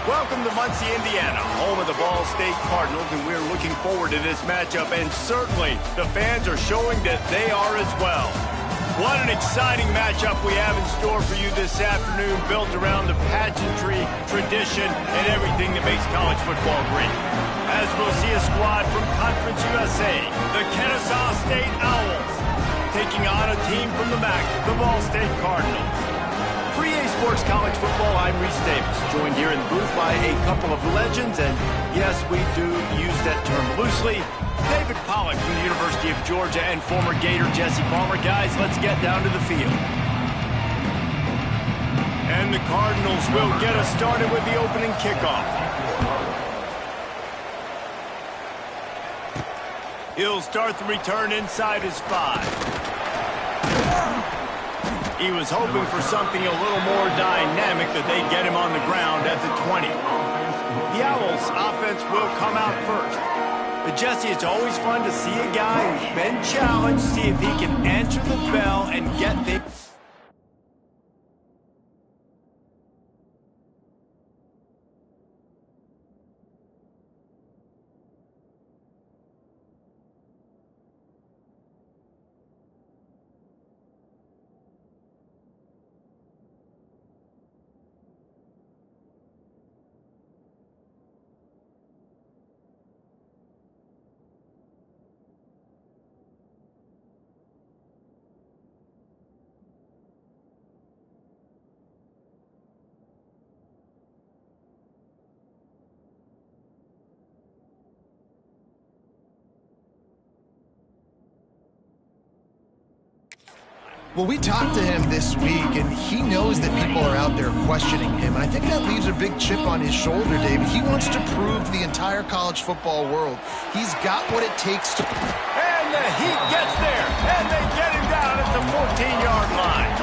Welcome to Muncie, Indiana, home of the Ball State Cardinals, and we're looking forward to this matchup, and certainly the fans are showing that they are as well. What an exciting matchup we have in store for you this afternoon, built around the pageantry, tradition, and everything that makes college football great. As we'll see a squad from Conference USA, the Ncaa State Owls, taking on a team from the MAC, the Ball State Cardinals. For EA Sports College Football, I'm Reese Davis, joined here in the booth by a couple of legends, and yes, we do use that term loosely. David Pollack from the University of Georgia and former Gator Jesse Palmer. Guys, let's get down to the field. And the Cardinals will get us started with the opening kickoff. He'll start the return inside his 5. He was hoping for something a little more dynamic, that they'd get him on the ground at the 20. The Owls' offense will come out first. But Jesse, it's always fun to see a guy who's been challenged, see if he can answer the bell and get things. Well, we talked to him this week, and he knows that people are out there questioning him. And I think that leaves a big chip on his shoulder, David. He wants to prove to the entire college football world he's got what it takes to... And the Heat gets there, and they get him down at the 14-yard line.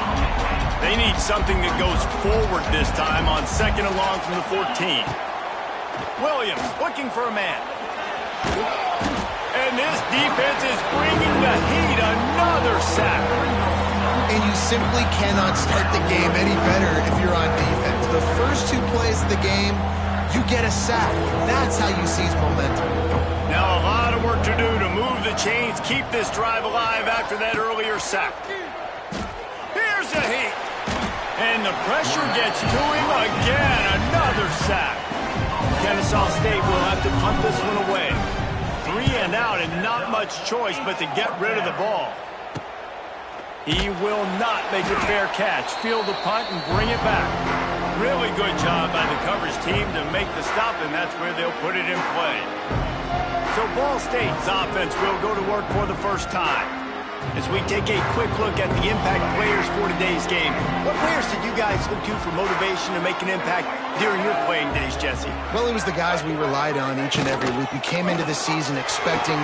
They need something that goes forward this time on second and long from the 14. Williams looking for a man. And this defense is bringing the Heat another sack. And you simply cannot start the game any better if you're on defense. The first 2 plays of the game, you get a sack. That's how you seize momentum. Now a lot of work to do to move the chains, keep this drive alive after that earlier sack. Here's the Heat. And the pressure gets to him again. Another sack. Ncaa State will have to punt this one away. 3 and out, and not much choice but to get rid of the ball. He will not make a fair catch. Field the punt and bring it back. Really good job by the coverage team to make the stop, and that's where they'll put it in play. So Ball State's offense will go to work for the first time. As we take a quick look at the impact players for today's game, what players did you guys look to for motivation to make an impact during your playing days, Jesse? Well, it was the guys we relied on each and every week. We came into the season expecting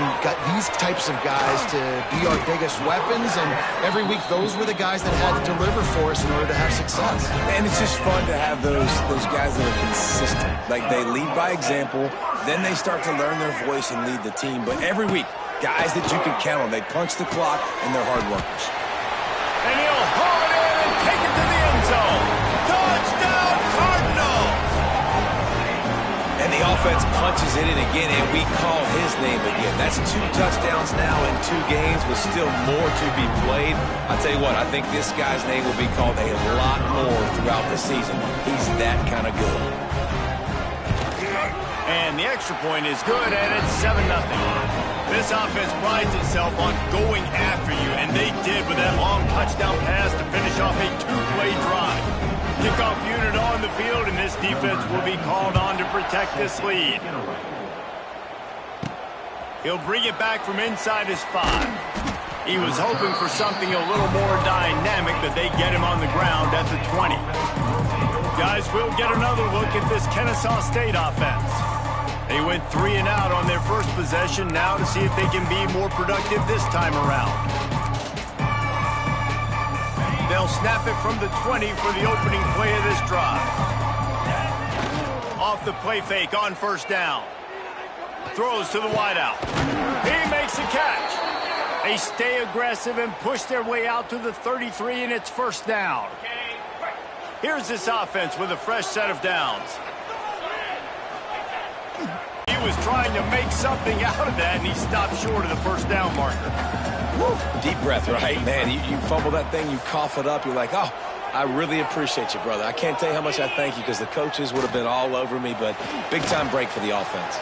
these types of guys to be our biggest weapons, and every week those were the guys that had to deliver for us in order to have success. And it's just fun to have those guys that are consistent. Like, they lead by example, then they start to learn their voice and lead the team. But every week, guys that you can count on. They punch the clock, and they're hard workers. And he'll haul it in and take it to the end zone. Touchdown, Cardinals! And the offense punches it in again, and we call his name again. That's 2 touchdowns now in 2 games with still more to be played. I'll tell you what, I think this guy's name will be called a lot more throughout the season. He's that kind of good. And the extra point is good, and it's 7-0. This offense prides itself on going after you, and they did with that long touchdown pass to finish off a 2-play drive. Kickoff unit on the field, and this defense will be called on to protect this lead. He'll bring it back from inside his 5. He was hoping for something a little more dynamic, but they get him on the ground at the 20. Guys, we'll get another look at this Ncaa State offense. They went 3 and out on their first possession, now to see if they can be more productive this time around. They'll snap it from the 20 for the opening play of this drive. Off the play fake on first down. Throws to the wideout. He makes a catch. They stay aggressive and push their way out to the 33, and it's first down. Here's this offense with a fresh set of downs. He was trying to make something out of that, and he stopped short of the first down marker. Woo. Deep breath, right? Man, you fumble that thing, you cough it up, you're like, oh, I really appreciate you, brother. I can't tell you how much I thank you because the coaches would have been all over me, but big-time break for the offense.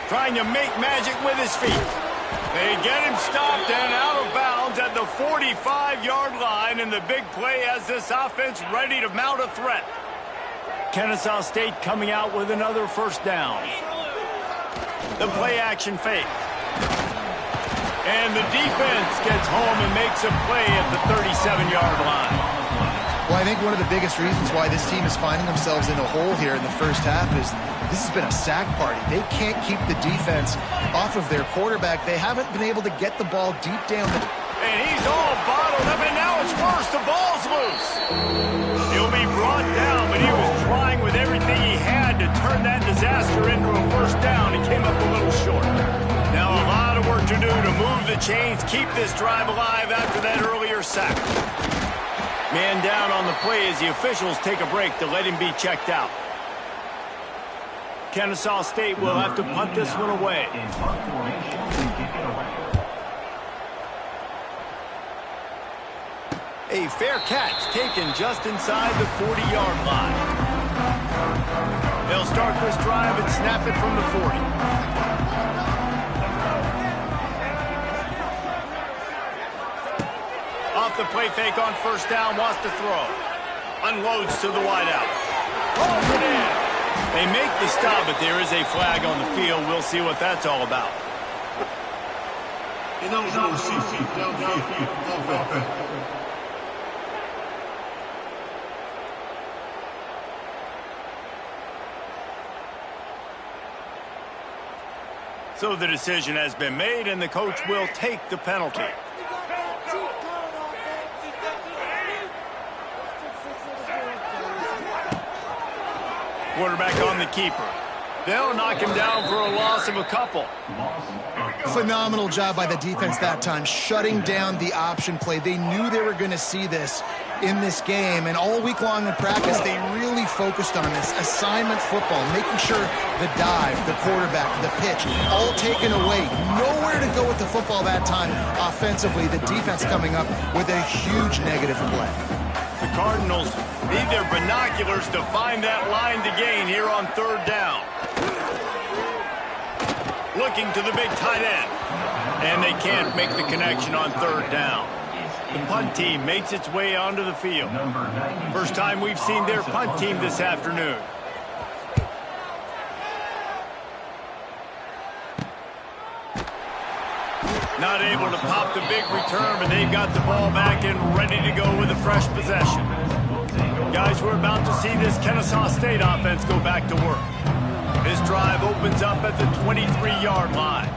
Trying to make magic with his feet. They get him stopped and out of bounds at the 45-yard line, and the big play has this offense ready to mount a threat. Ncaa State coming out with another first down. The play-action fake. And the defense gets home and makes a play at the 37-yard line. Well, I think one of the biggest reasons why this team is finding themselves in a hole here in the first half is this has been a sack party. They can't keep the defense off of their quarterback. They haven't been able to get the ball deep down. And he's all bottled up, and now it's worse. The ball's loose. He'll be brought down, but he was trying with everything he had to turn that disaster into a first down. He came up a little short. Now a lot of work to do to move the chains, keep this drive alive after that earlier sack. Man down on the play as the officials take a break to let him be checked out. Ncaa State will have to punt this one away. A fair catch taken just inside the 40-yard line. They'll start this drive and snap it from the 40. Off the play fake on first down, wants to throw. Unloads to the wideout. Pulls it in. They make the stop, but there is a flag on the field. We'll see what that's all about. So the decision has been made, and the coach will take the penalty. Quarterback on the keeper. They'll knock him down for a loss of a couple. Phenomenal job by the defense that time, shutting down the option play. They knew they were going to see this in this game, and all week long in practice, they really focused on this assignment football, making sure the dive, the quarterback, the pitch, all taken away. Nowhere to go with the football that time offensively. The defense coming up with a huge negative play. The Cardinals need their binoculars to find that line to gain here on third down. Looking to the big tight end. And they can't make the connection on third down. The punt team makes its way onto the field. First time we've seen their punt team this afternoon. Not able to pop the big return, but they've got the ball back and ready to go with a fresh possession. Guys, we're about to see this Ncaa State offense go back to work. This drive opens up at the 23-yard line.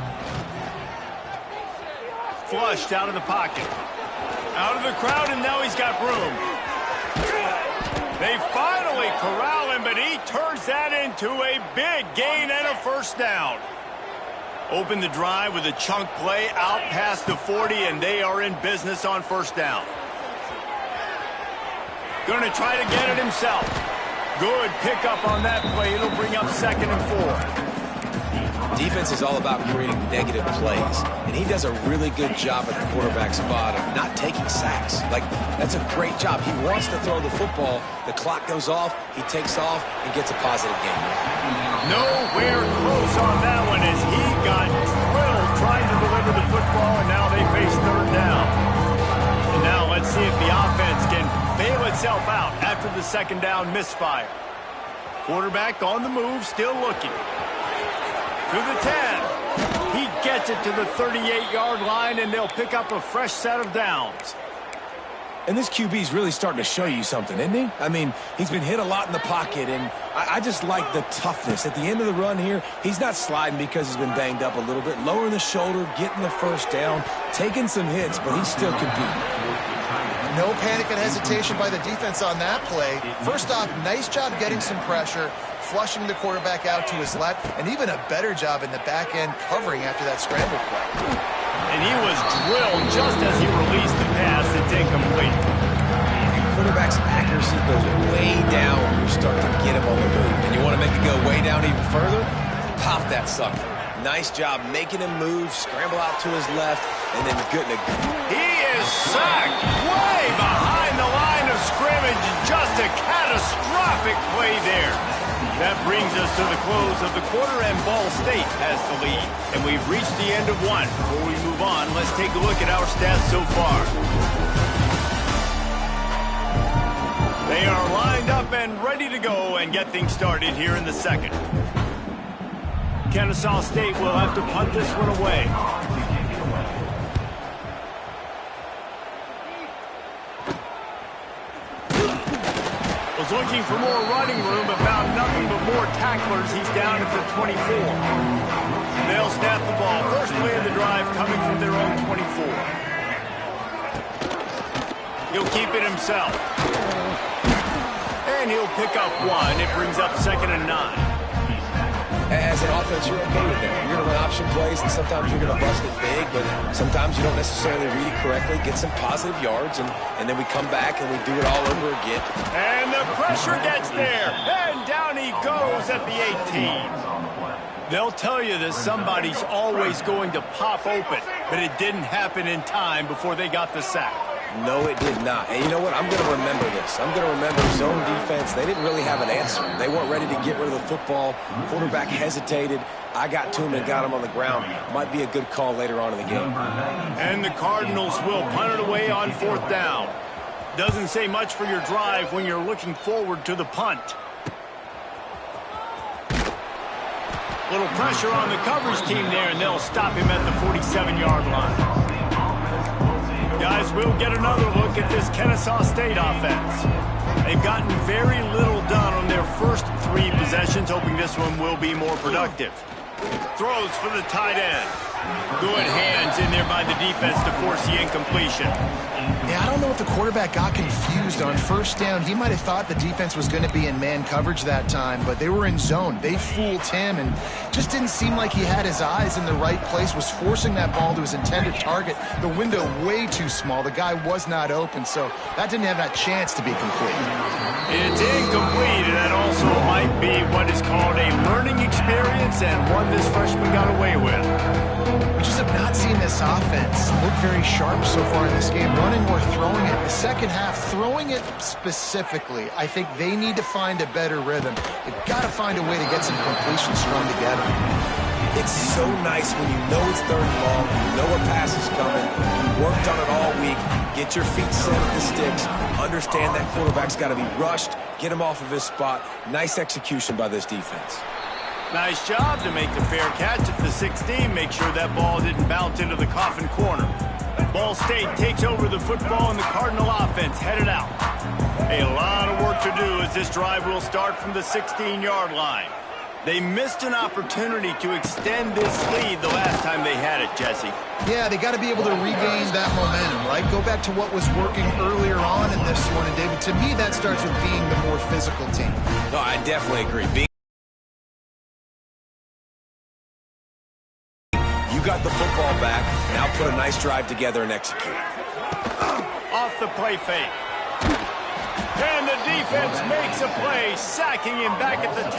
Flushed out of the pocket. Out of the crowd, and now he's got room. They finally corral him, but he turns that into a big gain and a first down. Open the drive with a chunk play out past the 40, and they are in business on first down. Going to try to get it himself. Good pickup on that play. It'll bring up 2nd and 4. Defense is all about creating negative plays, and he does a really good job at the quarterback spot of not taking sacks. Like, that's a great job. He wants to throw the football. The clock goes off. He takes off and gets a positive gain. Nowhere close on that one as he got drilled trying to deliver the football, and now they face third down. And now let's see if the offense can bail itself out after the second down misfire. Quarterback on the move, still looking. To the 10. He gets it to the 38-yard line, and they'll pick up a fresh set of downs. And this QB's really starting to show you something, isn't he? I mean, he's been hit a lot in the pocket, and I just like the toughness. At the end of the run here, he's not sliding because he's been banged up a little bit. Lowering the shoulder, getting the first down, taking some hits, but he's still competing. No panic and hesitation by the defense on that play. First off, nice job getting some pressure, flushing the quarterback out to his left, and even a better job in the back end covering after that scramble play. And he was drilled just as he released the pass. It's incomplete. Quarterback's accuracy goes way down when you start to get him on the move. And you want to make it go way down even further, pop that sucker. Nice job making him move, scramble out to his left, and then good. He is sacked way behind the line of scrimmage. Just a catastrophic play there. That brings us to the close of the quarter, and Ball State has the lead. And we've reached the end of one. Before we move on, let's take a look at our stats so far. They are lined up and ready to go and get things started here in the second. Ncaa State will have to punt this one away. Was looking for more running room, but found nothing but more tacklers. He's down at the 24. They'll snap the ball. First play of the drive coming from their own 24. He'll keep it himself. And he'll pick up one. It brings up 2nd and 9. As an offense, you're okay with that. You're going to run option plays, and sometimes you're going to bust it big, but sometimes you don't necessarily read it correctly, get some positive yards, and then we come back and we do it all over again. And the pressure gets there, and down he goes at the 18. They'll tell you that somebody's always going to pop open, but it didn't happen in time before they got the sack. No, it did not. And you know what? I'm going to remember this. I'm going to remember zone defense. They didn't really have an answer. They weren't ready to get rid of the football. Quarterback hesitated. I got to him and got him on the ground. Might be a good call later on in the game. And the Cardinals will punt it away on 4th down. Doesn't say much for your drive when you're looking forward to the punt. Little pressure on the coverage team there, and they'll stop him at the 47-yard line. Guys, we'll get another look at this Ncaa State offense. They've gotten very little done on their first 3 possessions, hoping this one will be more productive. Throws for the tight end. Good hands in there by the defense to force the incompletion. Yeah, I don't know if the quarterback got confused on 1st down. He might have thought the defense was going to be in man coverage that time, but they were in zone. They fooled him and just didn't seem like he had his eyes in the right place, was forcing that ball to his intended target. The window way too small. The guy was not open, so that didn't have that chance to be complete. It's incomplete, and that also might be what is called a learning experience, and one this freshman got away with. We just have not seen this offense look very sharp so far in this game, running or throwing it. The second half, throwing it specifically, I think they need to find a better rhythm. They've got to find a way to get some completions strung together. It's so nice when you know it's 3rd and long, you know a pass is coming, you worked on it all week, get your feet set at the sticks, understand that quarterback's got to be rushed, get him off of his spot. Nice execution by this defense. Nice job to make the fair catch at the 16. Make sure that ball didn't bounce into the coffin corner. Ball State takes over the football, and the Cardinal offense headed out. A lot of work to do as this drive will start from the 16-yard line. They missed an opportunity to extend this lead the last time they had it, Jesse. Yeah, they got to be able to regain that momentum, right? Go back to what was working earlier on in this one. And, David, to me, that starts with being the more physical team. No, I definitely agree. You got the football back. Now put a nice drive together and execute. Off the play fake. And the defense makes a play, sacking him back at the 10.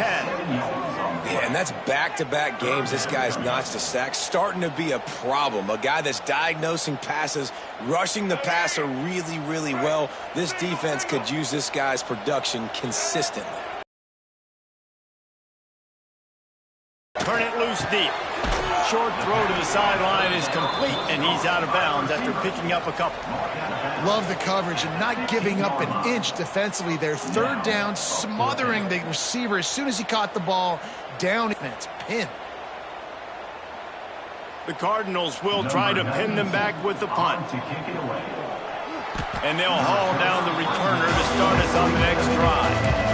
Yeah, and that's back-to-back games. This guy's notched a sack, starting to be a problem. A guy that's diagnosing passes, rushing the passer really, really well. This defense could use this guy's production consistently. Turn it loose deep. Short throw to the sideline is complete, and he's out of bounds after picking up a couple. Love the coverage and not giving up an inch defensively there. 3rd down, smothering the receiver as soon as he caught the ball down, and it's pinned. The Cardinals will try to pin them back with the punt. And they'll haul down the returner to start us on the next drive.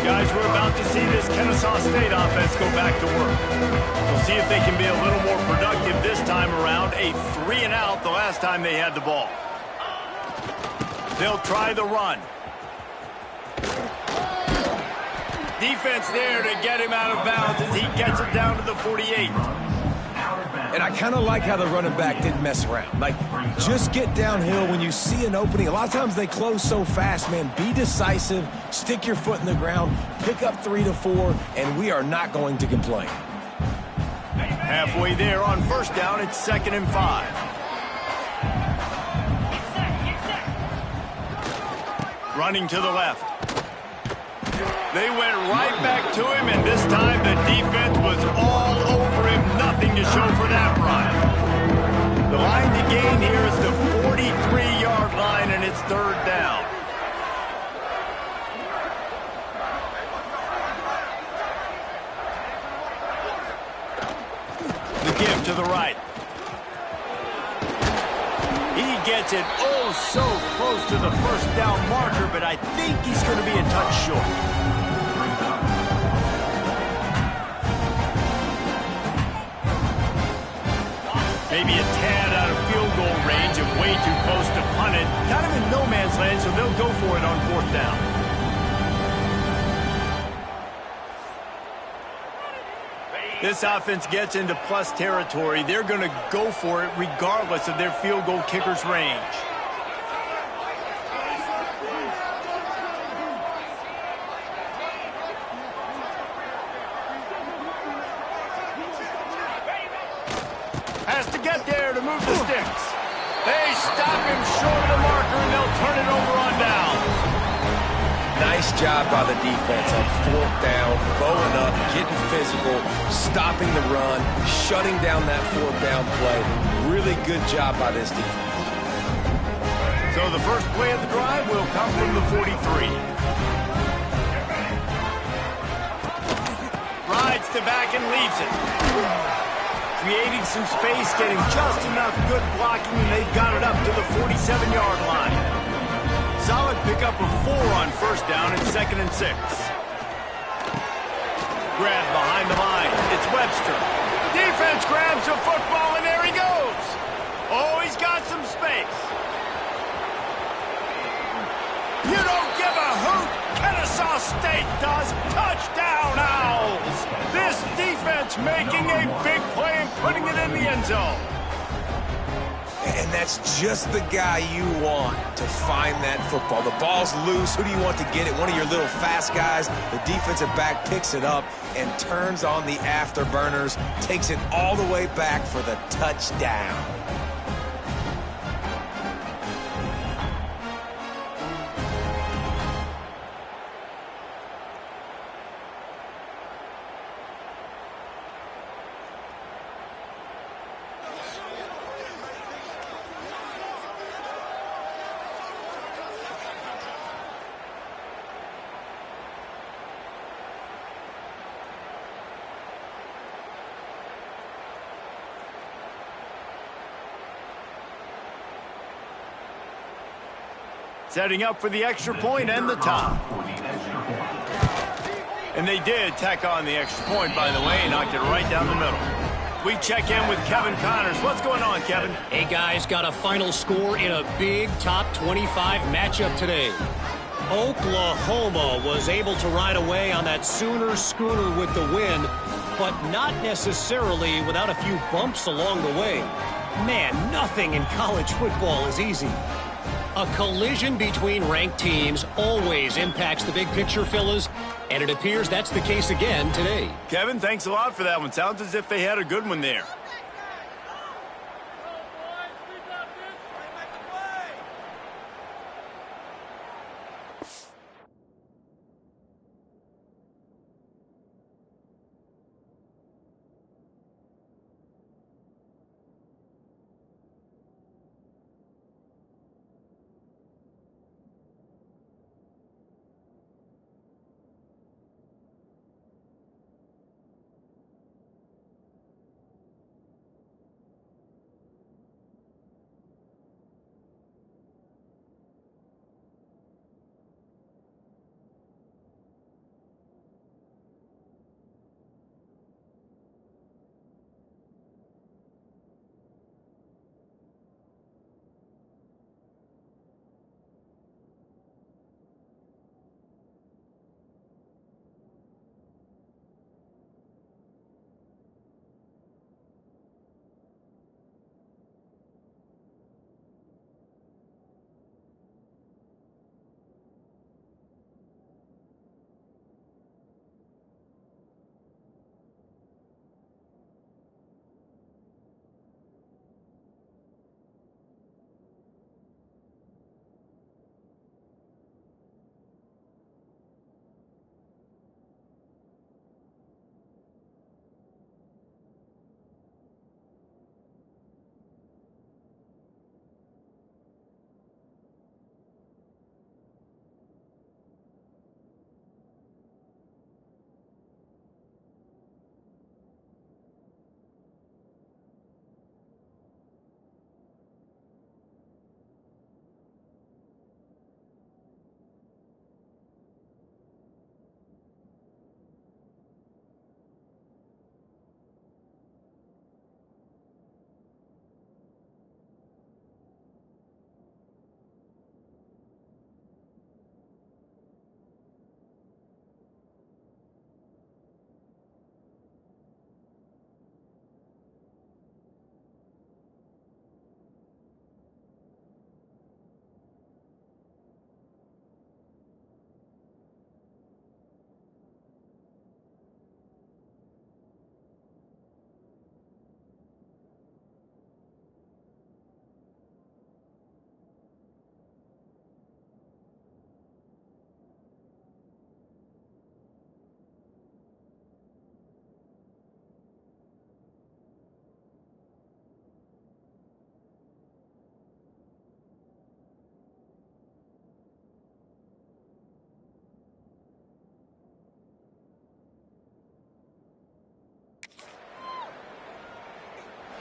Guys, we're about to see this Ncaa State offense go back to work. We'll see if they can be a little more productive this time around. A 3-and-out the last time they had the ball. They'll try the run. Defense there to get him out of bounds as he gets it down to the 48. And I kind of like how the running back didn't mess around. Like, just get downhill when you see an opening. A lot of times they close so fast, man. Be decisive, stick your foot in the ground, pick up 3 to 4, and we are not going to complain. Halfway there on first down, it's 2nd and 5. Running to the left. They went right back to him, and this time the defense was all over him. Nothing to show for that run. The line to gain here is the 43-yard line, and it's 3rd down. The give to the right. He gets it oh so close to the first down marker, but I think he's going to be a touch short. Maybe a tad out of field goal range and way too close to punt it. Kind of in no man's land, so they'll go for it on 4th down. This offense gets into plus territory. They're going to go for it regardless of their field goal kicker's range. Has to get there to move the sticks. They stop him short of the marker, and they'll turn it over on downs. Nice job by the defense on 4th down, bowing up, getting physical, stopping the run, shutting down that 4th down play. Really good job by this defense. So the first play of the drive will come from the 43. Rides to back and leaves it. Creating some space, getting just enough good blocking, and they've got it up to the 47-yard line. Solid pickup of 4 on first down and 2nd and 6. Grab behind the line. It's Webster. Defense grabs the football, and there he goes. Oh, he's got some space. You don't give a hoot. Kennesaw State does. Touchdown, Owls. This defense making a big play and putting it in the end zone. And that's just the guy you want to find that football. The ball's loose. Who do you want to get it? One of your little fast guys. The defensive back picks it up and turns on the afterburners, takes it all the way back for the touchdown. Setting up for the extra point and the top. And they did tack on the extra point, by the way, and knocked it right down the middle. We check in with Kevin Connors. What's going on, Kevin? Hey, guys, got a final score in a big top 25 matchup today. Oklahoma was able to ride away on that Sooner schooner with the win, but not necessarily without a few bumps along the way. Man, nothing in college football is easy. A collision between ranked teams always impacts the big picture, fellas, and it appears that's the case again today. Kevin, thanks a lot for that one. Sounds as if they had a good one there.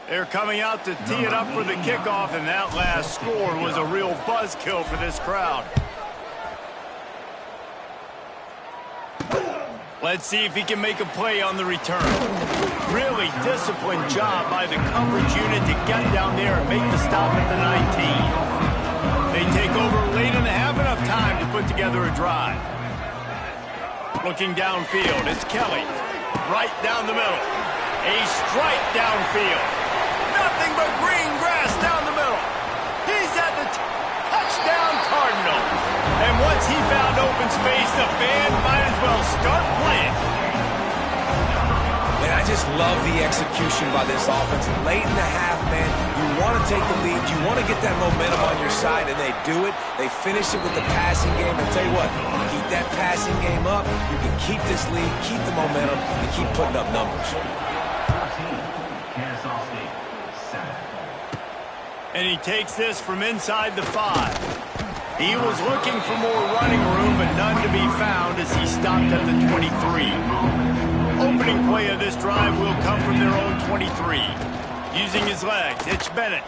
They're coming out to tee it up for the kickoff, and that last score was a real buzzkill for this crowd. Let's see if he can make a play on the return. Really disciplined job by the coverage unit to get down there and make the stop at the 19. They take over late and have enough time to put together a drive. Looking downfield, it's Kelly. Right down the middle. A strike downfield. Nothing but green grass down the middle. He's at the touchdown Cardinals. And once he found open space, the band might as well start playing. And I just love the execution by this offense. Late in the half, man, you want to take the lead. You want to get that momentum on your side, and they do it. They finish it with the passing game. And tell you what, keep that passing game up. You can keep this lead, keep the momentum, and keep putting up numbers. And he takes this from inside the 5. He was looking for more running room, but none to be found as he stopped at the 23. Opening play of this drive will come from their own 23. Using his legs, it's Bennett.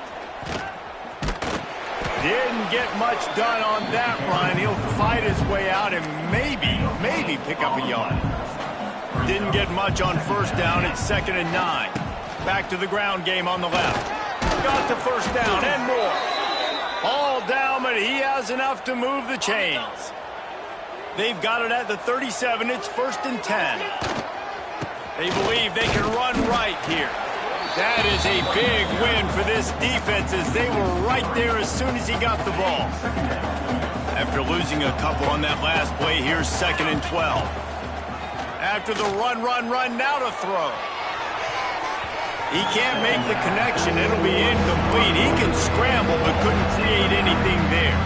Didn't get much done on that run. He'll fight his way out and maybe pick up a yard. Didn't get much on first down. It's 2nd and 9. Back to the ground game on the left. Got the first down and more. All down, but he has enough to move the chains. They've got it at the 37. It's 1st and 10. They believe they can run right here. That is a big win for this defense as they were right there as soon as he got the ball. After losing a couple on that last play, here's 2nd and 12. After the run, now to throw. He can't make the connection. It'll be incomplete. He can scramble, but couldn't create anything there.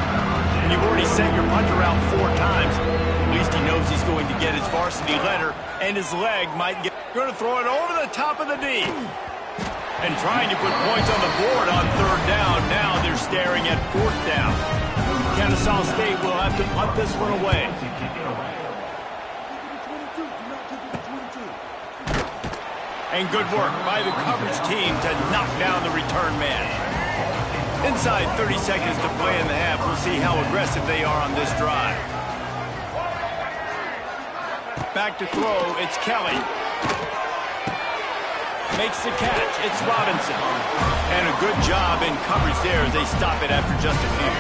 And you've already sent your punter out 4 times. At least he knows he's going to get his varsity letter, and his leg might get... Going to throw it over the top of the D. And trying to put points on the board on 3rd down. Now they're staring at 4th down. Ncaa State will have to punt this one away. And good work by the coverage team to knock down the return man. Inside 30 seconds to play in the half. We'll see how aggressive they are on this drive. Back to throw, it's Kelly. Makes the catch, it's Robinson. And a good job in coverage there as they stop it after just a few.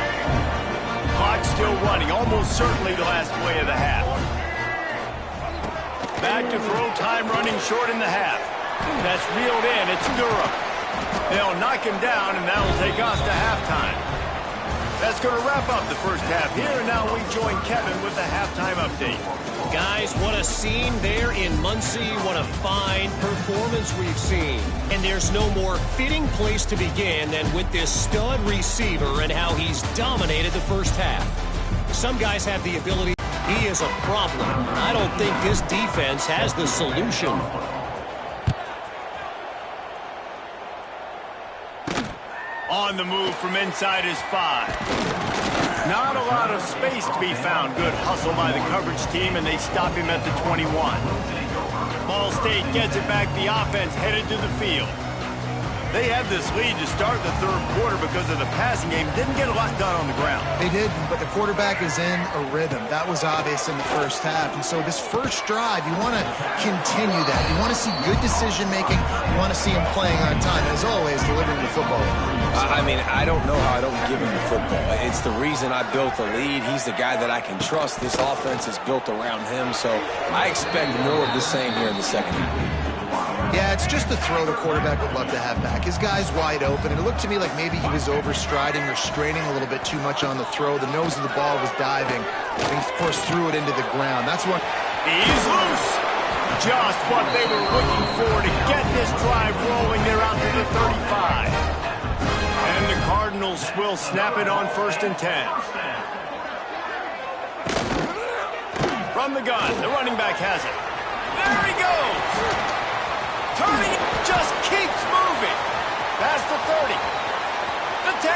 Clock still running, almost certainly the last play of the half. Back to throw, time running short in the half. That's reeled in, it's Durham. They'll knock him down, and that'll take us to halftime. That's going to wrap up the first half here, and now we join Kevin with the halftime update. Guys, what a scene there in Muncie. What a fine performance we've seen. And there's no more fitting place to begin than with this stud receiver and how he's dominated the first half. Some guys have the ability. He is a problem. I don't think this defense has the solution. On the move from inside his 5. Not a lot of space to be found. Good hustle by the coverage team, and they stop him at the 21. Ball State gets it back. The offense headed to the field. They had this lead to start the 3rd quarter because of the passing game. Didn't get a lot done on the ground. They did, but the quarterback is in a rhythm. That was obvious in the first half. And so this first drive, you want to continue that. You want to see good decision-making. You want to see him playing on time. And as always, delivering the football. I mean, I don't know how I don't give him the football. It's the reason I built the lead. He's the guy that I can trust. This offense is built around him. So I expect more of the same here in the second half. Yeah, it's just the throw the quarterback would love to have back. His guy's wide open, and it looked to me like maybe he was overstriding or straining a little bit too much on the throw. The nose of the ball was diving, and he, of course, threw it into the ground. That's what... He's loose. Just what they were looking for to get this drive rolling. They're out to the 35. And the Cardinals will snap it on 1st and 10. From the gun, the running back has it. There he goes. Turning, just keeps moving. That's the 30. The 10.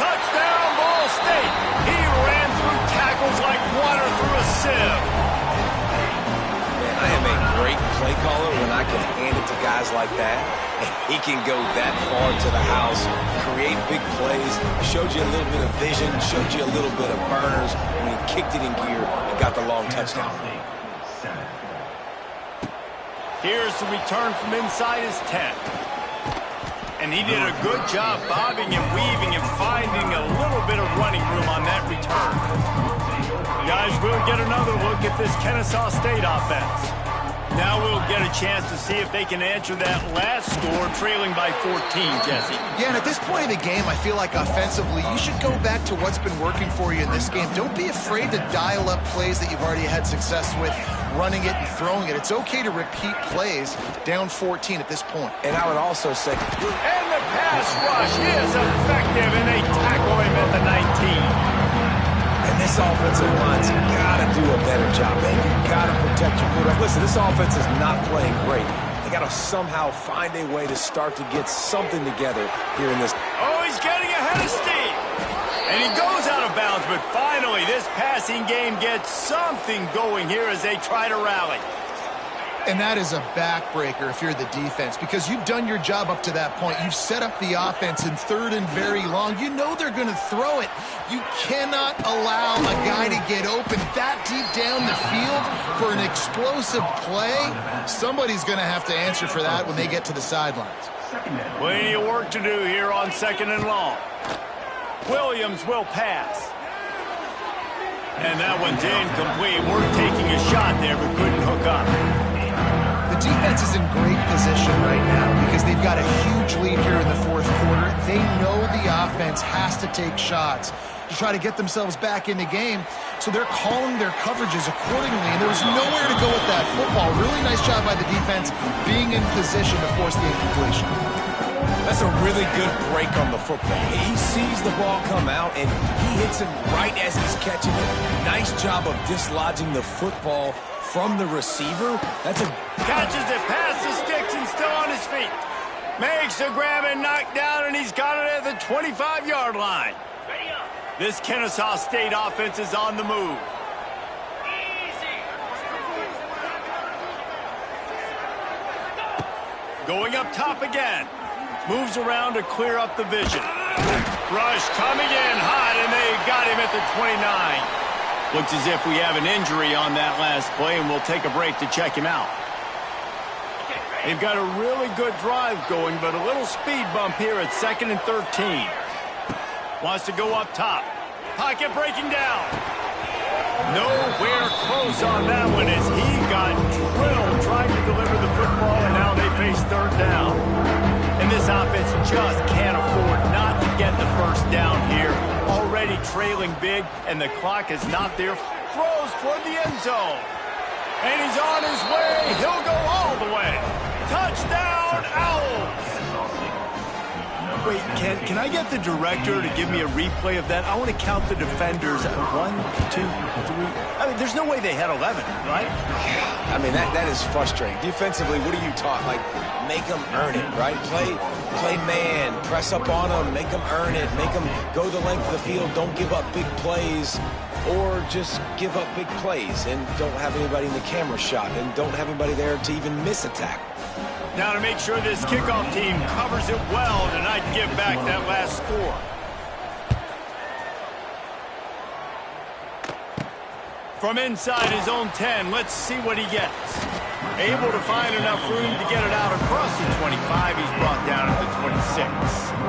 Touchdown, Ball State. He ran through tackles like water through a sieve. Man, I am a great play caller when I can hand it to guys like that. And he can go that far to the house, create big plays, showed you a little bit of vision, showed you a little bit of burners when he kicked it in gear and got the long touchdown. Here's the return from inside his 10. And he did a good job bobbing and weaving and finding a little bit of running room on that return. Guys, we'll get another look at this Ncaa State offense. Now we'll get a chance to see if they can answer that last score, trailing by 14, Jesse. Yeah, and at this point in the game, I feel like offensively, you should go back to what's been working for you in this game. Don't be afraid to dial up plays that you've already had success with, running it and throwing it. It's okay to repeat plays down 14 at this point. And I would also say... And the pass rush is effective, and they tackle him at the 19. And this offensive line's got to do a better job, man. You've got to protect your quarterback. Listen, this offense is not playing great. They got to somehow find a way to start to get something together here in this. Oh, he's getting ahead of steam. And he goes out of bounds, but finally this passing game gets something going here as they try to rally. And that is a backbreaker if you're the defense, because you've done your job up to that point. You've set up the offense in third and very long. You know they're going to throw it. You cannot allow a guy to get open that deep down the field for an explosive play. Somebody's going to have to answer for that when they get to the sidelines. Plenty of work to do here on 2nd and long. Williams will pass. And that one's incomplete. We're taking a shot there, but couldn't hook up. The defense is in great position right now because they've got a huge lead here in the fourth quarter. They know the offense has to take shots to try to get themselves back in the game, so they're calling their coverages accordingly, and there was nowhere to go with that football. Really nice job by the defense being in position to force the incompletion. That's a really good break on the football. He sees the ball come out, and he hits him right as he's catching it. Nice job of dislodging the football from the receiver. That's a... Catches it past the sticks and still on his feet. Makes the grab and knock down, and he's got it at the 25-yard line. This Ncaa State offense is on the move. Going up top again. Moves around to clear up the vision. Rush coming in hot, and they got him at the 29. Looks as if we have an injury on that last play, and we'll take a break to check him out. They've got a really good drive going, but a little speed bump here at 2nd and 13. Wants to go up top. Pocket breaking down. Nowhere close on that one as he got drilled trying to deliver the football, and now they face 3rd down. And this offense just can't afford not to get the first down here. Already trailing big, and the clock is not there. Throws toward the end zone. And he's on his way. He'll go all the way. Touchdown, Owls! Wait, can I get the director to give me a replay of that? I want to count the defenders. 1, 2, 3. I mean, there's no way they had 11, right? I mean, that is frustrating. Defensively, what are you taught? Like, make them earn it, right? Play man, press up on them, make them earn it, make them go the length of the field, don't give up big plays, or just give up big plays and don't have anybody in the camera shot and don't have anybody there to even miss a tackle. Now to make sure this kickoff team covers it well to not give back that last score. From inside his own 10, let's see what he gets. Able to find enough room to get it out across the 25. He's brought down at the 26.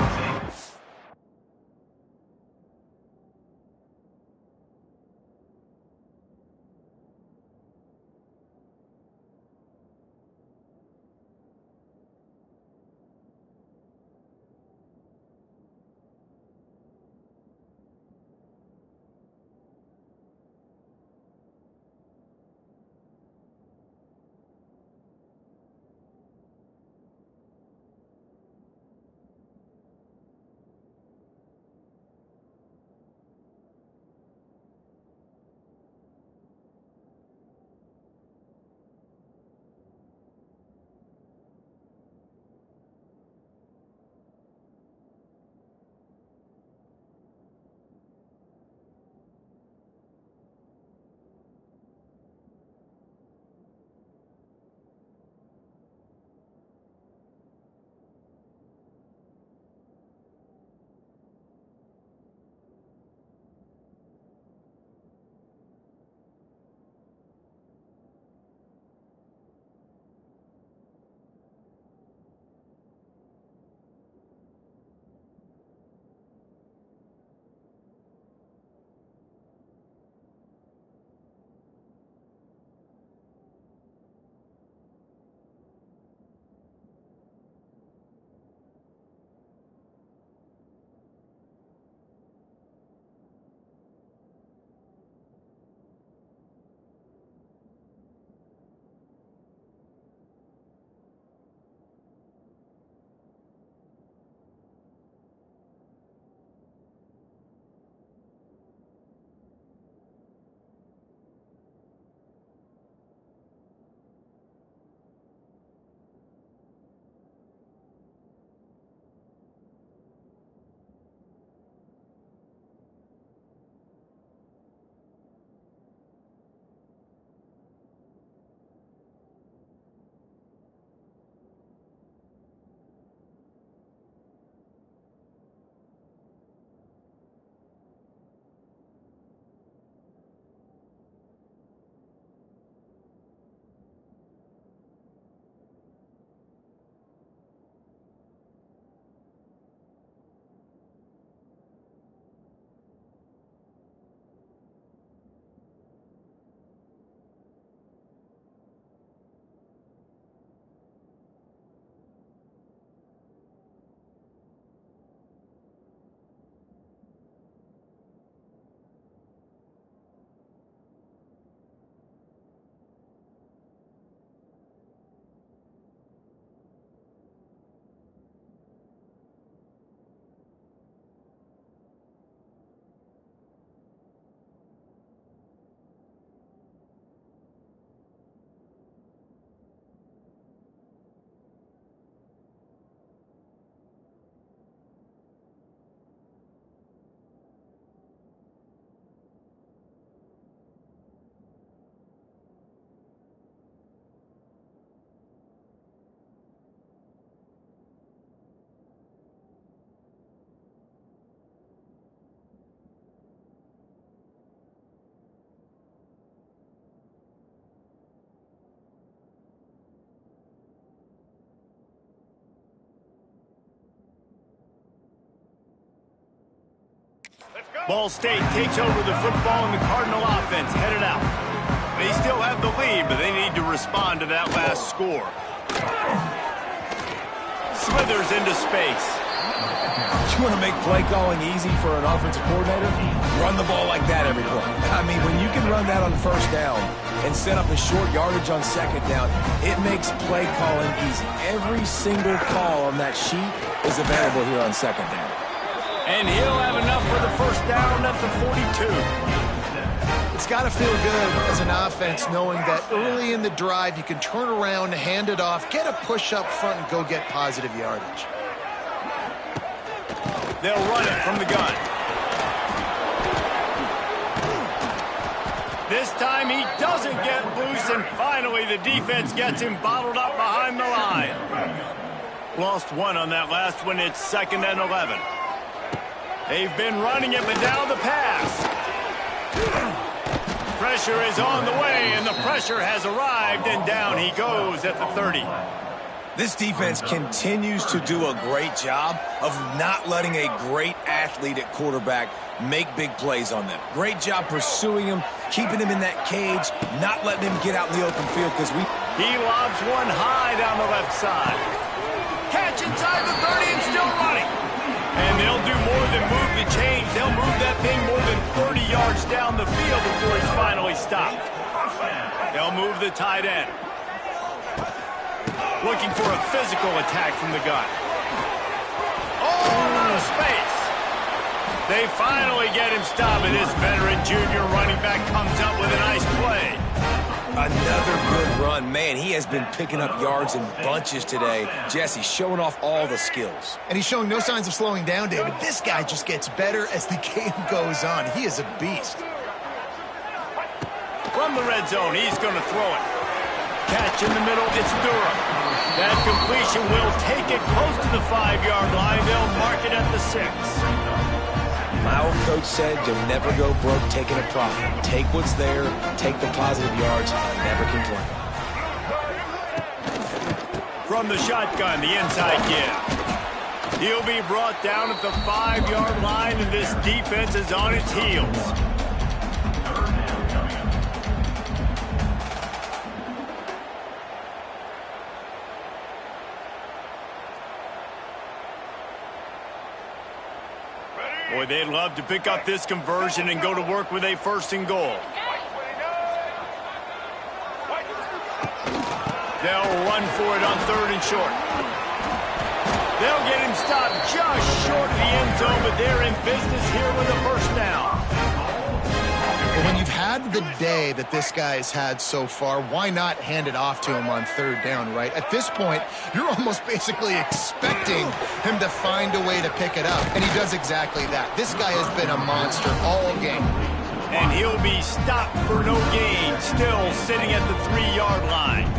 Ball State takes over the football and the Cardinal offense headed out. They still have the lead, but they need to respond to that last score. Slithers into space. You want to make play calling easy for an offensive coordinator? Run the ball like that every play. I mean, when you can run that on first down and set up a short yardage on second down, it makes play calling easy. Every single call on that sheet is available here on second down. And he'll have enough for the first down at the 42. It's got to feel good as an offense knowing that early in the drive you can turn around, hand it off, get a push up front, and go get positive yardage. They'll run it from the gun. This time he doesn't get loose, and finally the defense gets him bottled up behind the line. Lost one on that last one. It's 2nd and 11. They've been running it, but now the pass. Pressure is on the way, and the pressure has arrived, and down he goes at the 30. This defense continues to do a great job of not letting a great athlete at quarterback make big plays on them. Great job pursuing him, keeping him in that cage, not letting him get out in the open field because He lobs one high down the left side. Catch inside the 30 and still running. And they'll do more than move the chains. They'll move that thing more than 30 yards down the field before he's finally stopped. They'll move the tight end. Looking for a physical attack from the gun. Oh, out of space. They finally get him stopped, and this veteran junior running back comes up with a nice play. Another good run. Man, he has been picking up yards in bunches today. Jesse showing off all the skills. And he's showing no signs of slowing down, David. This guy just gets better as the game goes on. He is a beast. From the red zone, he's going to throw it. Catch in the middle, it's Durham. That completion will take it close to the 5-yard line. They'll mark it at the 6. My old coach said you'll never go broke taking a profit. Take what's there, take the positive yards, and never complain. From the shotgun, the inside give. He'll be brought down at the 5-yard line, and this defense is on its heels. Boy, they'd love to pick up this conversion and go to work with a 1st and goal. They'll run for it on 3rd and short. They'll get him stopped just short of the end zone, but they're in business here with a 1st down. But when you've had the day that this guy has had so far, why not hand it off to him on 3rd down, right? At this point, you're almost basically expecting him to find a way to pick it up, and he does exactly that. This guy has been a monster all game. And he'll be stopped for no gain, still sitting at the 3-yard line.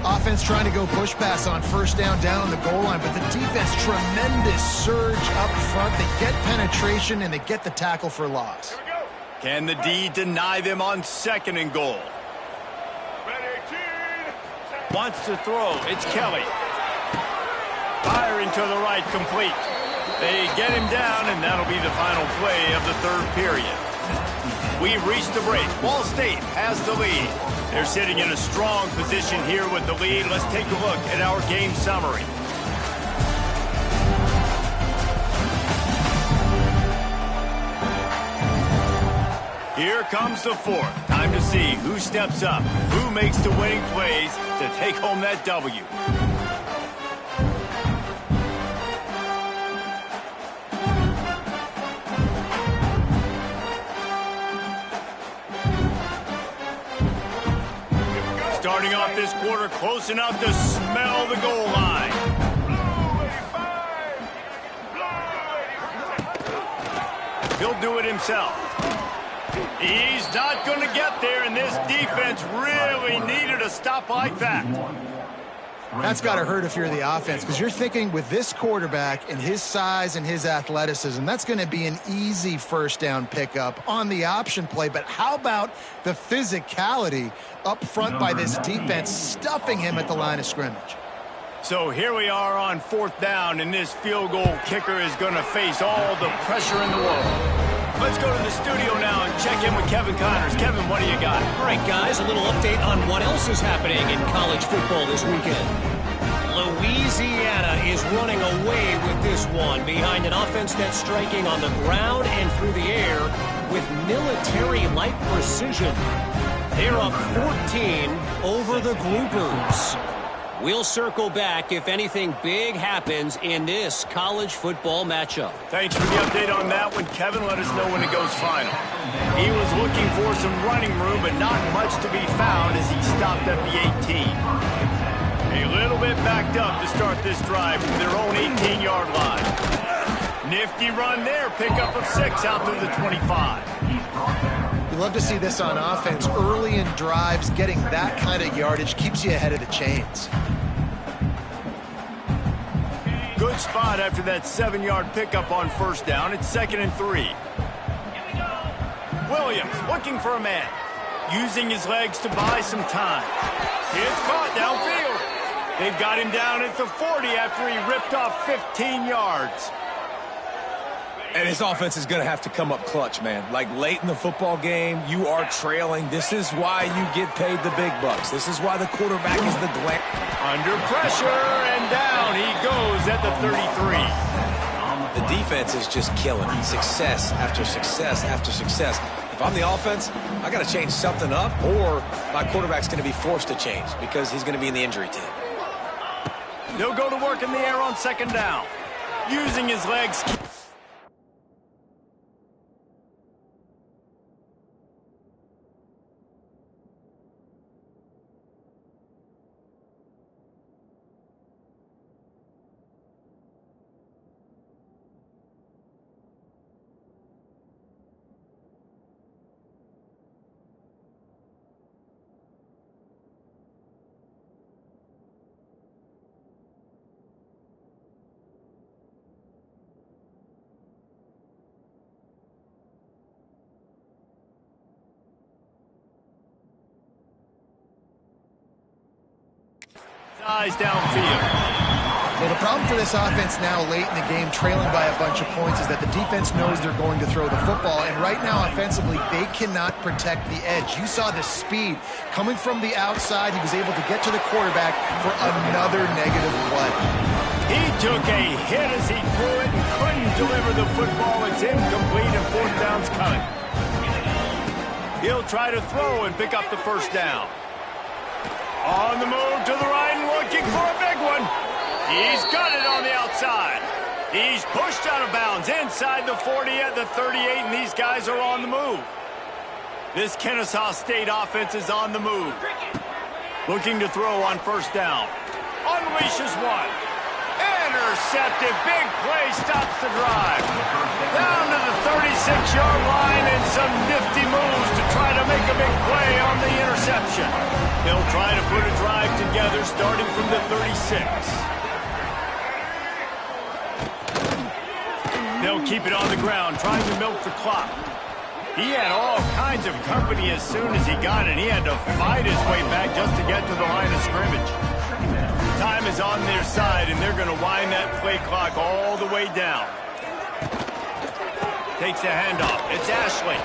Offense trying to go push pass on 1st down on the goal line, but the defense, tremendous surge up front. They get penetration, and they get the tackle for loss. Can the D deny them on 2nd and goal? Wants to throw. It's Kelly. Firing to the right, complete. They get him down, and that'll be the final play of the 3rd period. We've reached the break. Ball State has the lead. They're sitting in a strong position here with the lead. Let's take a look at our game summary. Here comes the 4th. Time to see who steps up, who makes the winning plays to take home that W. Starting off this quarter close enough to smell the goal line. He'll do it himself. He's not going to get there, and this defense really needed a stop like that. That's got to hurt if you're the offense, because you're thinking with this quarterback and his size and his athleticism, that's going to be an easy 1st down pickup on the option play. But how about the physicality up front by this defense, stuffing him at the line of scrimmage? So here we are on 4th down, and this field goal kicker is going to face all the pressure in the world. Let's go to the studio now and check in with Kevin Connors. Kevin, what do you got? All right, guys, a little update on what else is happening in college football this weekend. Louisiana is running away with this one behind an offense that's striking on the ground and through the air with military-like precision. They're up 14 over the Groupers. We'll circle back if anything big happens in this college football matchup. Thanks for the update on that one, Kevin. Let us know when it goes final. He was looking for some running room, but not much to be found as he stopped at the 18. A little bit backed up to start this drive from their own 18-yard line. Nifty run there, pickup of 6 out through the 25. You love to see this on offense. Early in drives, getting that kind of yardage keeps you ahead of the chains. Good spot after that 7-yard pickup on first down. It's 2nd and 3. Williams looking for a man, using his legs to buy some time. It's caught downfield. They've got him down at the 40 after he ripped off 15 yards. And his offense is going to have to come up clutch, man. Like late in the football game, you are trailing. This is why you get paid the big bucks. This is why the quarterback is the glam. Under pressure, and down he goes at the 33. The defense is just killing it. Success after success after success. If I'm the offense, I got to change something up, or my quarterback's going to be forced to change because he's going to be in the injury team. They'll go to work in the air on 2nd down, using his legs. Eyes downfield. Well, the problem for this offense now late in the game, trailing by a bunch of points, is that the defense knows they're going to throw the football. And right now, offensively, they cannot protect the edge. You saw the speed. Coming from the outside, he was able to get to the quarterback for another negative play. He took a hit as he threw it and couldn't deliver the football. It's incomplete and 4th down's coming. He'll try to throw and pick up the 1st down. On the move to the right and looking for a big one. He's got it on the outside. He's pushed out of bounds inside the 40 at the 38, and these guys are on the move. This Ncaa State offense is on the move. Looking to throw on 1st down. Unleashes one. Intercepted. Big play stops the drive. Down to the 36-yard line and some nifty moves to try to make a big play on the interception. They'll try to put a drive together starting from the 36. They'll keep it on the ground, trying to milk the clock. He had all kinds of company as soon as he got it. He had to fight his way back just to get to the line of scrimmage. Time is on their side, and they're going to wind that play clock all the way down. Takes the handoff. It's Ashley.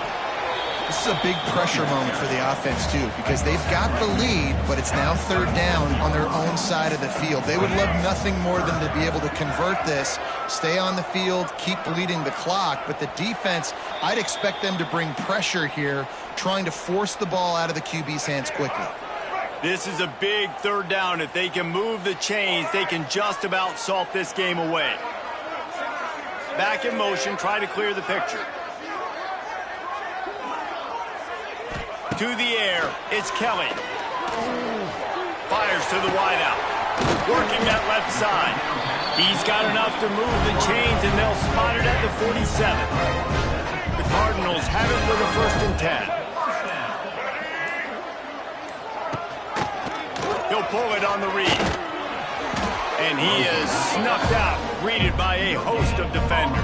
This is a big pressure moment for the offense, too, because they've got the lead, but it's now 3rd down on their own side of the field. They would love nothing more than to be able to convert this, stay on the field, keep bleeding the clock. But the defense, I'd expect them to bring pressure here, trying to force the ball out of the QB's hands quickly. This is a big 3rd down. If they can move the chains, they can just about salt this game away. Back in motion, try to clear the picture. To the air, it's Kelly. Fires to the wideout. Working that left side. He's got enough to move the chains, and they'll spot it at the 47. The Cardinals have it for the 1st and 10. He'll pull it on the read. And he is snuffed out, greeted by a host of defenders.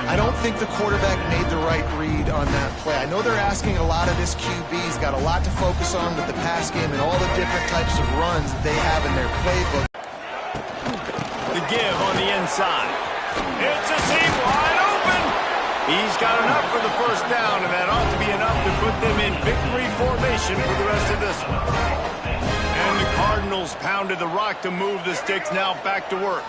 I don't think the quarterback made the right read on that play. I know they're asking a lot of this QB. He's got a lot to focus on with the pass game and all the different types of runs that they have in their playbook. The give on the inside. It's a seam wide open. He's got enough for the first down, and that ought to be enough to put them in victory formation for the rest of this one. And the Cardinals pounded the rock to move the sticks, now back to work.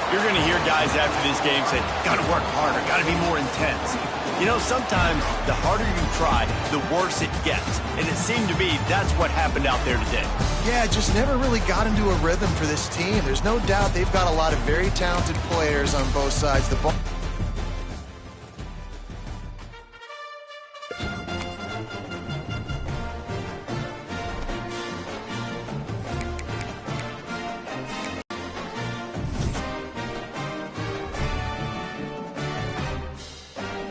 You're going to hear guys after this game say, got to work harder, got to be more intense. You know, sometimes the harder you try, the worse it gets. And it seemed to be that's what happened out there today. Yeah, just never really got into a rhythm for this team. There's no doubt they've got a lot of very talented players on both sides of the ball.